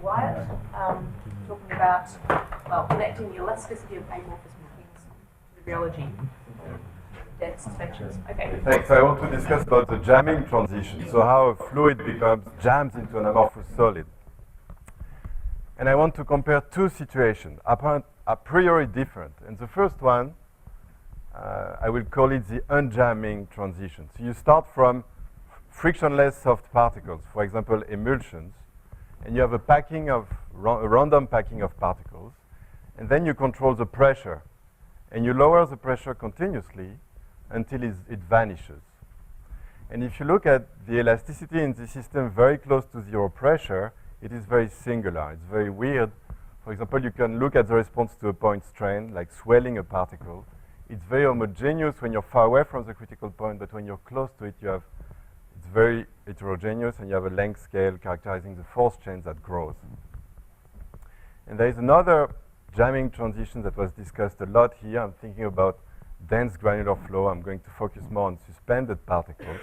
Wyatt, talking about, well, connecting the elasticity of amorphous mappings to the rheology of dense suspensions. Okay. Thanks. I want to discuss about the jamming transition, so how a fluid becomes jammed into an amorphous solid. And I want to compare two situations, a priori different. And the first one, I will call it the unjamming transition. So you start from frictionless soft particles, for example, emulsions, and you have a packing of a random packing of particles, and then you control the pressure, and you lower the pressure continuously until it vanishes. And if you look at the elasticity in the system very close to zero pressure, it is very singular. It's very weird. For example, you can look at the response to a point strain, like swelling a particle. It's very homogeneous when you're far away from the critical point, but when you're close to it, it's very heterogeneous, and you have a length scale characterizing the force change that grows. And there is another jamming transition that was discussed a lot here. I'm thinking about dense granular flow. I'm going to focus more on suspended particles.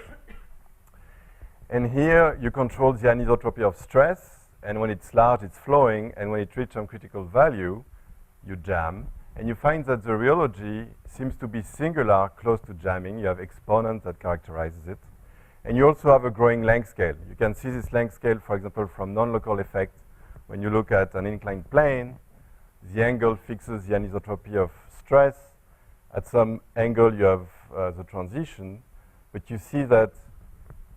And here you control the anisotropy of stress, and when it's large, it's flowing, and when it reaches some critical value, you jam. And you find that the rheology seems to be singular close to jamming. You have exponents that characterizes it. And you also have a growing length scale. You can see this length scale, for example, from non-local effects. When you look at an inclined plane, the angle fixes the anisotropy of stress. At some angle, you have the transition, but you see that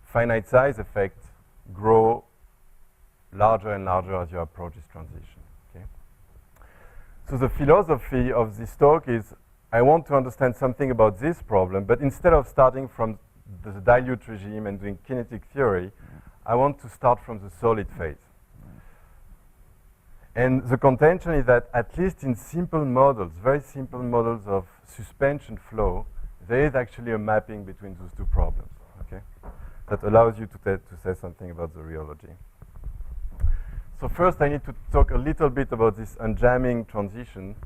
finite size effects grow larger and larger as you approach this transition. Okay? So the philosophy of this talk is, I want to understand something about this problem, but instead of starting from the dilute regime and doing kinetic theory, I want to start from the solid phase. And the contention is that at least in simple models, very simple models of suspension flow, there is actually a mapping between those two problems, okay? That allows you to say something about the rheology. So first I need to talk a little bit about this unjamming transition,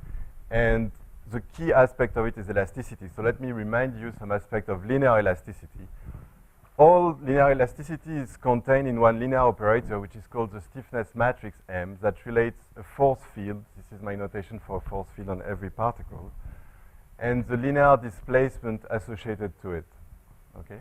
and the key aspect of it is elasticity. So let me remind you some aspect of linear elasticity. All linear elasticity is contained in one linear operator, which is called the stiffness matrix M, that relates a force field. This is my notation for a force field on every particle, and the linear displacement associated to it. Okay?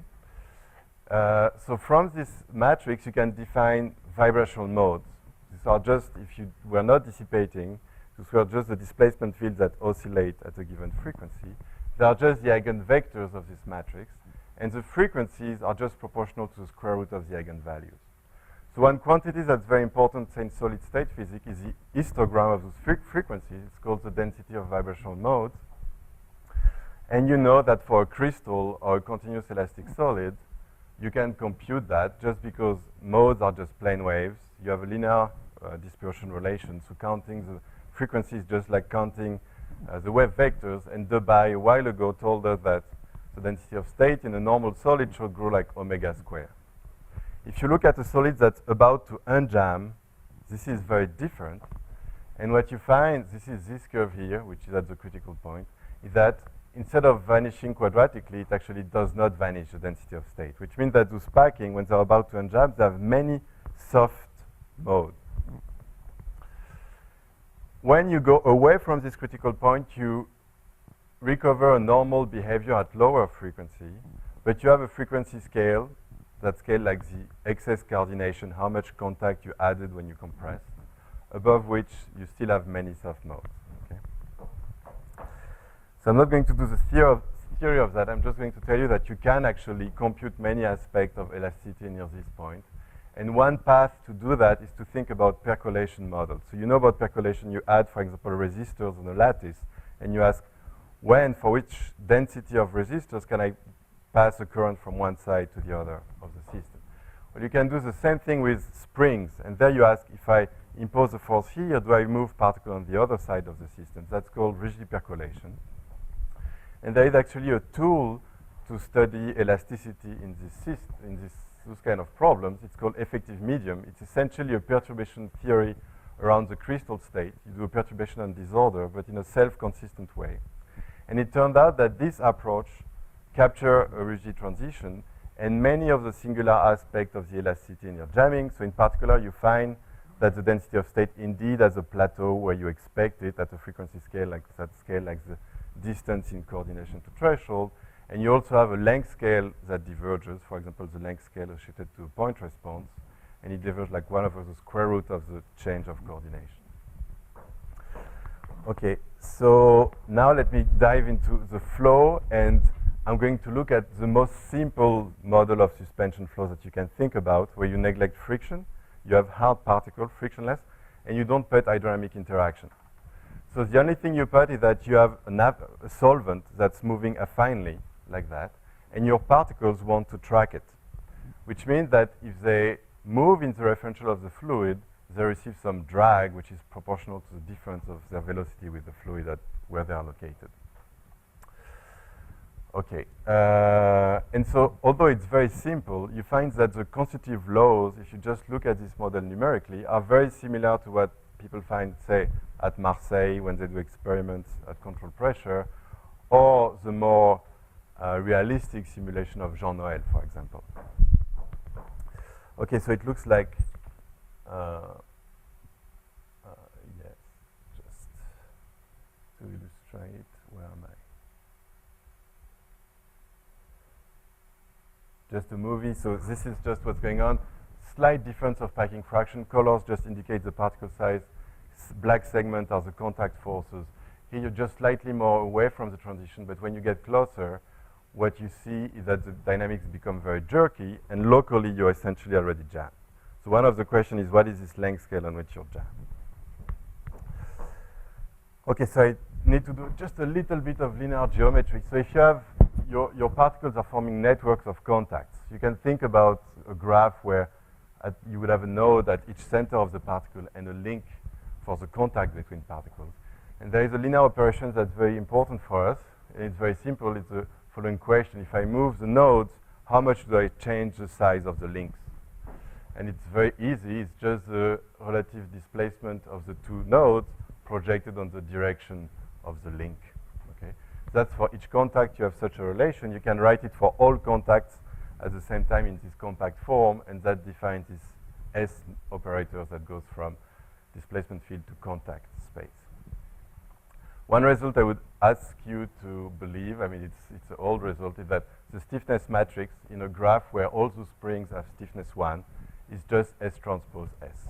So from this matrix, you can define vibrational modes. These are just, if you were not dissipating, these were just the displacement fields that oscillate at a given frequency. They are just the eigenvectors of this matrix, and the frequencies are just proportional to the square root of the eigenvalues. So one quantity that's very important in solid-state physics is the histogram of those frequencies. It's called the density of vibrational modes. And you know that for a crystal or a continuous elastic solid, you can compute that just because modes are just plane waves. You have a linear dispersion relation, so counting the frequency is just like counting the wave vectors, and Debye a while ago told us that the density of state in a normal solid should grow like omega square. If you look at a solid that's about to unjam, this is very different. And what you find, this is this curve here, which is at the critical point, is that instead of vanishing quadratically, it actually does not vanish the density of state, which means that those packing, when they're about to unjam, they have many soft modes. When you go away from this critical point, you recover a normal behavior at lower frequency, but you have a frequency scale, that scale like the excess coordination, how much contact you added when you compress, above which you still have many soft modes. Okay? So I'm not going to do the theory of that. I'm just going to tell you that you can actually compute many aspects of elasticity near this point. And one path to do that is to think about percolation models. So you know about percolation, you add, for example, resistors on a lattice, and you ask, when, for which density of resistors can I pass a current from one side to the other of the system? Well, you can do the same thing with springs, and there you ask, if I impose a force here, do I move particle on the other side of the system? That's called rigid percolation. And there is actually a tool to study elasticity in those kind of problems. It's called effective medium. It's essentially a perturbation theory around the crystal state. You do a perturbation and disorder, but in a self-consistent way. And it turned out that this approach captures a rigid transition and many of the singular aspects of the elasticity in your jamming. So in particular, you find that the density of state indeed has a plateau where you expect it at a frequency scale like the distance in coordination to threshold. And you also have a length scale that diverges, for example, the length scale associated to a point response, and it diverges like 1 over the square root of the change of coordination. Okay, so now let me dive into the flow, and I'm going to look at the most simple model of suspension flow that you can think about, where you neglect friction, you have hard particle, frictionless, and you don't put hydrodynamic interaction. So the only thing you put is that you have a solvent that's moving affinely, like that, and your particles want to track it, which means that if they move in the referential of the fluid, they receive some drag, which is proportional to the difference of their velocity with the fluid where they are located. Okay, and so although it's very simple, you find that the constitutive laws, if you just look at this model numerically, are very similar to what people find, say, at Marseille when they do experiments at control pressure, or the more realistic simulation of Jean Noël, for example. Okay, so it looks like, yes, just to illustrate, where am I? Just a movie, so this is just what's going on. Slight difference of packing fraction. Colors just indicate the particle size. Black segments are the contact forces. Here you're just slightly more away from the transition, but when you get closer, what you see is that the dynamics become very jerky, and locally you're essentially already jammed. So one of the questions is, what is this length scale on which you're jammed? Okay, so I need to do just a little bit of linear geometry. So if you have your particles are forming networks of contacts, you can think about a graph where you would have a node at each center of the particle and a link for the contact between particles. And there is a linear operation that's very important for us, and it's very simple. It's a following question: if I move the nodes, how much do I change the size of the links? And it's very easy. It's just the relative displacement of the two nodes projected on the direction of the link. Okay, that's for each contact. You have such a relation. You can write it for all contacts at the same time in this compact form, and that defines this S operator that goes from displacement field to contact space. One result I would ask you to believe, I mean, it's an old result, is that the stiffness matrix in a graph where all the springs have stiffness 1 is just S transpose S.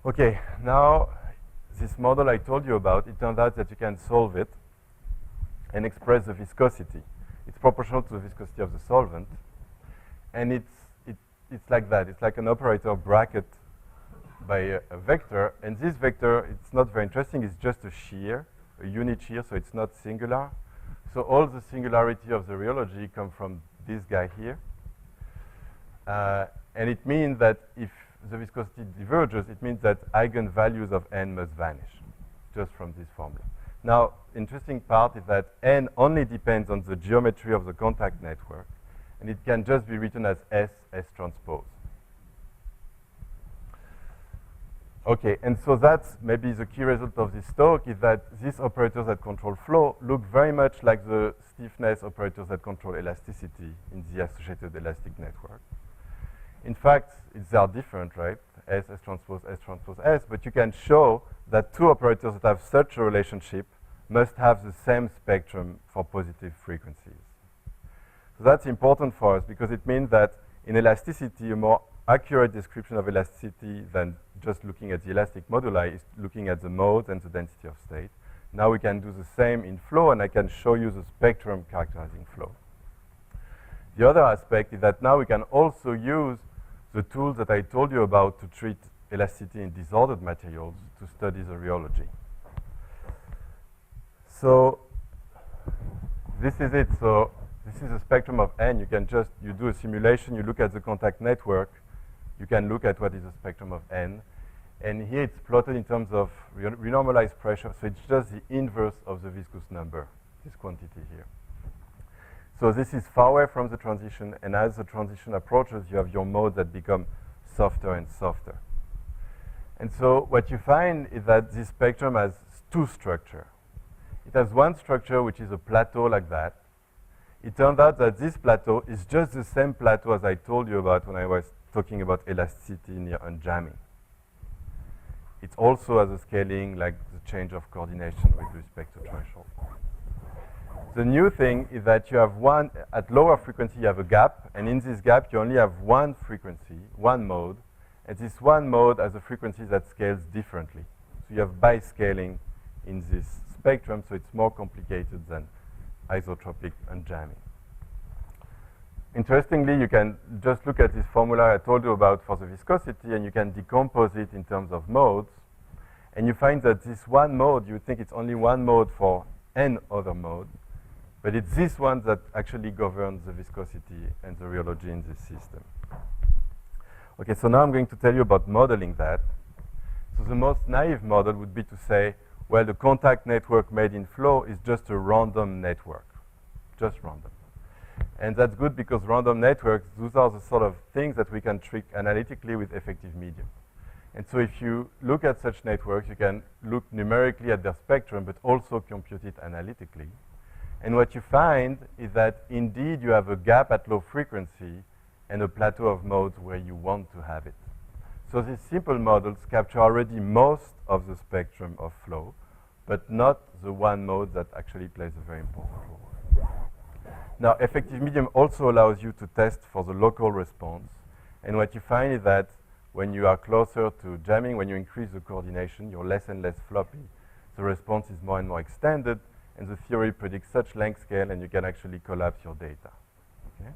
Okay, now this model I told you about, it turned out that you can solve it and express the viscosity. It's proportional to the viscosity of the solvent, and it's like that. It's like an operator bracket by a vector, and this vector, it's not very interesting. It's just a shear, a unit shear, so it's not singular. So all the singularity of the rheology come from this guy here, and it means that if the viscosity diverges, it means that eigenvalues of n must vanish, just from this formula. Now, interesting part is that n only depends on the geometry of the contact network, and it can just be written as S transpose. Okay, and so that's maybe the key result of this talk, is that these operators that control flow look very much like the stiffness operators that control elasticity in the associated elastic network. In fact, they are different, right? S transpose, S, but you can show that two operators that have such a relationship must have the same spectrum for positive frequencies. So that's important for us because it means that in elasticity, a more accurate description of elasticity than just looking at the elastic moduli is looking at the modes and the density of state. Now we can do the same in flow, and I can show you the spectrum characterizing flow. The other aspect is that now we can also use the tools that I told you about to treat elasticity in disordered materials to study the rheology. So this is it. So this is a spectrum of n. You can just, you do a simulation, you look at the contact network, you can look at what is the spectrum of n. And here it's plotted in terms of renormalized pressure. So it's just the inverse of the viscous number, this quantity here. So this is far away from the transition, and as the transition approaches, you have your modes that become softer and softer. And so what you find is that this spectrum has two structures. It has one structure which is a plateau like that. it turned out that this plateau is just the same plateau as I told you about when I was talking about elasticity near unjamming. It also has a scaling like the change of coordination with respect to threshold. The new thing is that you have one, at lower frequency you have a gap, and in this gap you only have one frequency, one mode, and this one mode has a frequency that scales differently. So you have biscaling in this spectrum, so it's more complicated than isotropic unjamming. Interestingly, you can just look at this formula I told you about for the viscosity, and you can decompose it in terms of modes, and you find that this one mode, you think it's only one mode for n other modes, but it's this one that actually governs the viscosity and the rheology in this system. Okay, so now I'm going to tell you about modeling that. So the most naive model would be to say, well, the contact network made in flow is just a random network, just random. And that's good because random networks, those are the sort of things that we can trick analytically with effective medium. And so if you look at such networks, you can look numerically at their spectrum, but also compute it analytically. And what you find is that indeed you have a gap at low frequency and a plateau of modes where you want to have it. So these simple models capture already most of the spectrum of flow, but not the one mode that actually plays a very important role. Now, effective medium also allows you to test for the local response. And what you find is that when you are closer to jamming, when you increase the coordination, you're less and less floppy. The response is more and more extended, and the theory predicts such length scale, and you can actually collapse your data. Okay?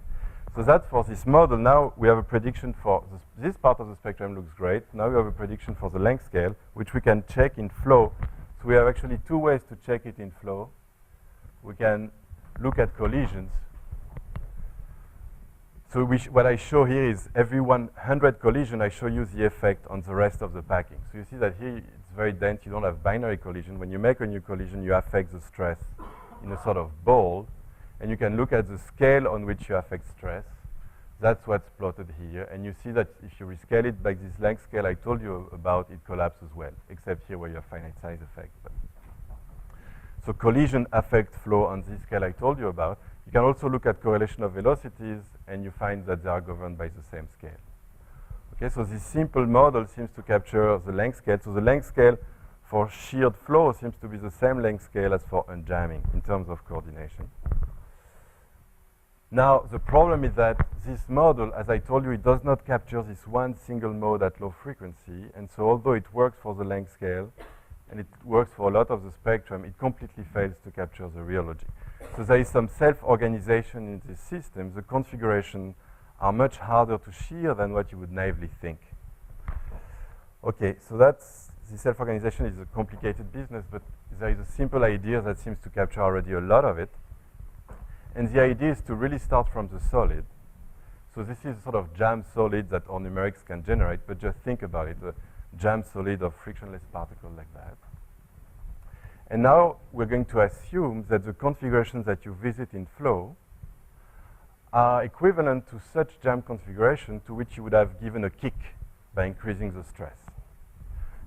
So that's for this model. Now we have a prediction for this part of the spectrum looks great. Now we have a prediction for the length scale, which we can check in flow. So we have actually two ways to check it in flow. We can look at collisions. So what I show here is every 100 collision, I show you the effect on the rest of the packing. So you see that here it's very dense. You don't have binary collision. When you make a new collision, you affect the stress in a sort of ball. And you can look at the scale on which you affect stress. That's what's plotted here. And you see that if you rescale it by this length scale I told you about, it collapses well, except here where you have finite size effect. So collision affect flow on this scale I told you about. You can also look at correlation of velocities, and you find that they are governed by the same scale. Okay, so this simple model seems to capture the length scale. So the length scale for sheared flow seems to be the same length scale as for unjamming in terms of coordination. Now, the problem is that this model, as I told you, it does not capture this one single mode at low frequency. And so although it works for the length scale, and it works for a lot of the spectrum, it completely fails to capture the rheology. So there is some self-organization in this system. The configurations are much harder to shear than what you would naively think. Okay, so that's the self-organization is a complicated business, but there is a simple idea that seems to capture already a lot of it. And the idea is to really start from the solid. So this is sort of jam solid that our numerics can generate, but just think about it, a jam solid of frictionless particle like that. And now we're going to assume that the configurations that you visit in flow are equivalent to such jam configuration to which you would have given a kick by increasing the stress.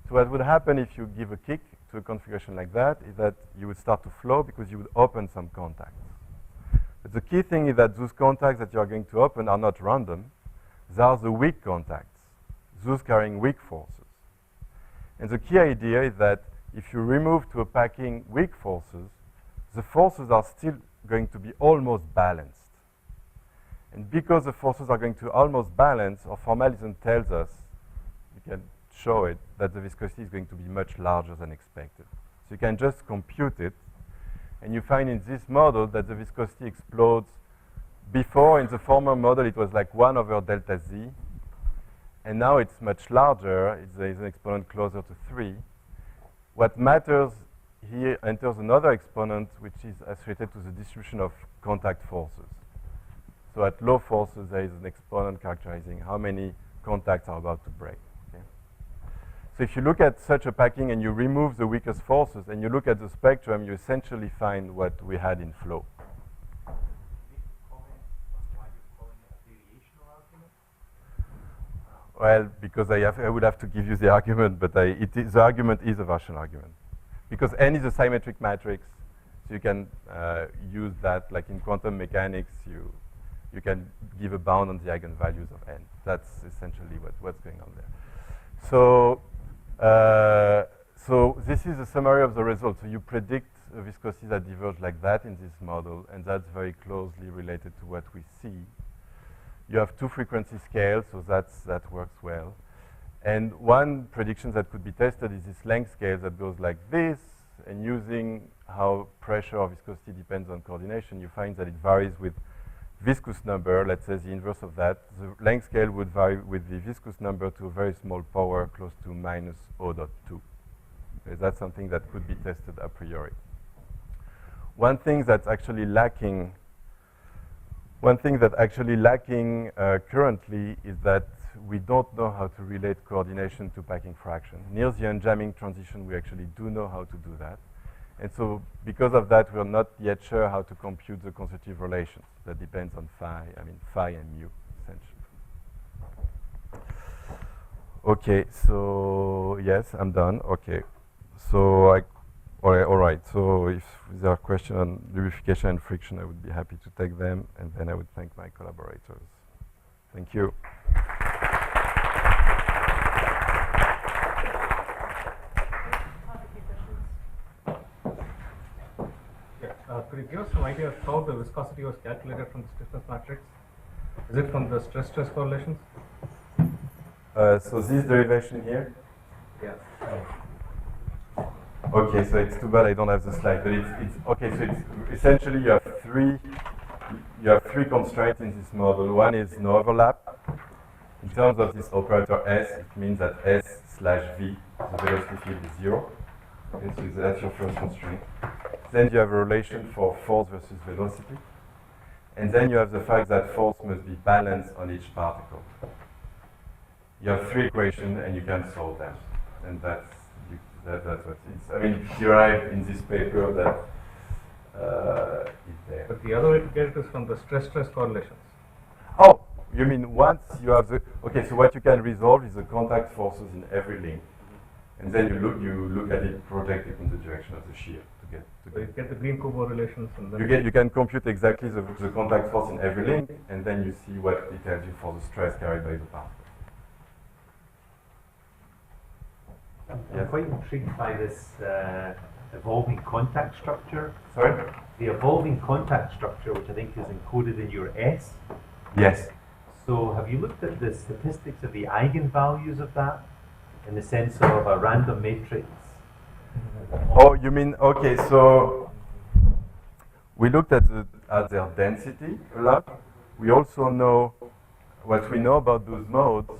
So what would happen if you give a kick to a configuration like that is that you would start to flow because you would open some contacts. But the key thing is that those contacts that you are going to open are not random. They are the weak contacts, those carrying weak forces. And the key idea is that if you remove to a packing weak forces, the forces are still going to be almost balanced. And because the forces are going to almost balance, our formalism tells us, we can show it, that the viscosity is going to be much larger than expected. So you can just compute it. And you find in this model that the viscosity explodes. Before, in the former model, it was like 1 over delta z. And now it's much larger. There is an exponent closer to 3. What matters here enters another exponent, which is associated to the distribution of contact forces. So at low forces, there is an exponent characterizing how many contacts are about to break. Okay? So if you look at such a packing and you remove the weakest forces and you look at the spectrum, you essentially find what we had in flow. Well, because I would have to give you the argument, but the argument is a Gaussian argument. Because n is a symmetric matrix, So you can use that, like in quantum mechanics, you can give a bound on the eigenvalues of n. That's essentially what's going on there. So, so this is a summary of the results. So you predict a viscosity that diverges like that in this model, and that's very closely related to what we see. You have two frequency scales, so that works well. And one prediction that could be tested is this length scale that goes like this, and using how pressure or viscosity depends on coordination, you find that it varies with viscous number, let's say the inverse of that. The length scale would vary with the viscous number to a very small power, close to minus 0.2. Okay, that's something that could be tested a priori. One thing that's actually lacking currently is that we don't know how to relate coordination to packing fraction. Near the unjamming transition, we actually do know how to do that. And so because of that, we're not yet sure how to compute the constitutive relations. That depends on phi and mu, essentially. Okay, so yes, I'm done. Okay, so all right. So if there are questions on lubrification and friction, I would be happy to take them, and then I would thank my collaborators. Thank you. Could you give us some idea of how the viscosity was calculated from the stiffness matrix? Is it from the stress-stress correlations? So this derivation here? Yeah. Okay, so it's too bad I don't have the slide, but it's okay. So it's essentially you have three constraints in this model. One is no overlap. In terms of this operator S, it means that S/V, the velocity field is 0. Okay, so that's your first constraint. Then you have a relation for force versus velocity. And then you have the fact that force must be balanced on each particle. You have three equations and you can solve them. And that's what it is. I mean, it's derived in this paper that it's there. But the other way to get it is from the stress-stress correlations. Oh, you mean once you have the... Okay, so what you can resolve is the contact forces in every link. And then you look at it projected in the direction of the shear. So you get the Green-Kubo relations, and then you can compute exactly the contact force in every link, and then you see what it tells you for the stress carried by the particle. I'm quite intrigued by this evolving contact structure. Sorry? The evolving contact structure, which I think is encoded in your S. Yes. So have you looked at the statistics of the eigenvalues of that in the sense of a random matrix? Oh, you mean, okay, so we looked at their density a lot. We also know, what we know about those modes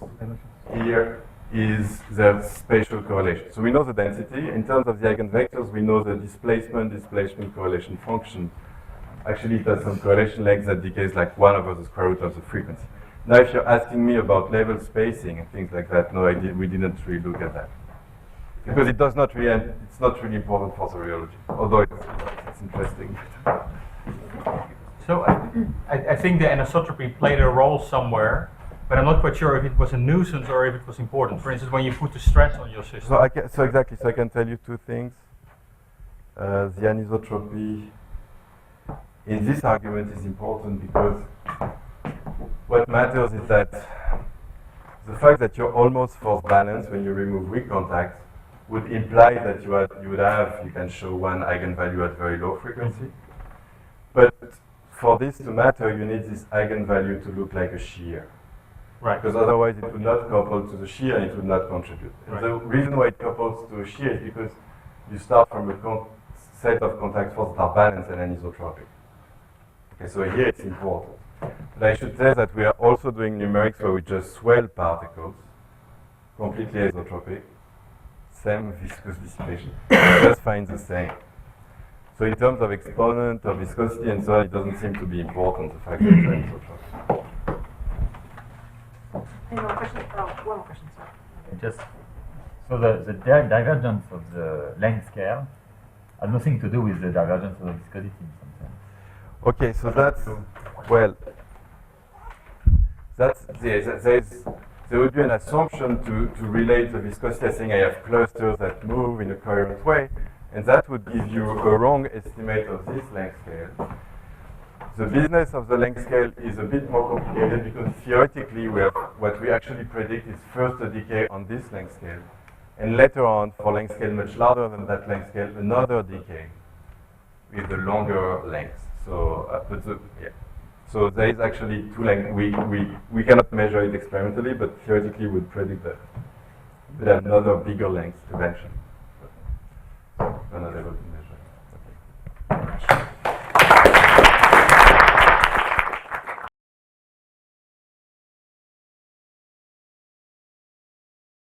here is their spatial correlation. So we know the density. In terms of the eigenvectors, we know the displacement correlation function. Actually, it has some correlation length that decays like 1 over the square root of the frequency. Now, if you're asking me about level spacing and things like that, no, we didn't really look at that. Because it does not really, it's not really important for the rheology, although it's interesting. So I think the anisotropy played a role somewhere, but I'm not quite sure if it was a nuisance or if it was important. For instance, when you put the stress on your system. So exactly, so I can tell you two things. The anisotropy in this argument is important because what matters is that the fact that you're almost force balanced when you remove weak contacts would imply that you can show one eigenvalue at very low frequency. But for this to matter, you need this eigenvalue to look like a shear. Right. Because otherwise it would not couple to the shear and it would not contribute. And Right. the reason why it couples to a shear is because you start from a set of contact forces that are balanced and anisotropic. Okay, so here it's important. But I should say that we are also doing numerics where we just swell particles, completely isotropic, same viscous dissipation, just find the same. So in terms of exponent, of viscosity and so on, it doesn't seem to be important, the fact that it's anisotropic. Any more questions? Oh, one more question, sorry. Just so the divergence of the length scale has nothing to do with the divergence of the viscosity in some sense. Okay, so that's, well, there would be an assumption to relate the viscosity as saying I have clusters that move in a coherent way, And that would give you a wrong estimate of this length scale. The business of the length scale is a bit more complicated because theoretically what we actually predict is first a decay on this length scale, and later on, for length scale much larger than that length scale, another decay with the longer length. So, so there is actually two lengths. We cannot measure it experimentally, but theoretically we would predict that. But another bigger length eventually. We're not able to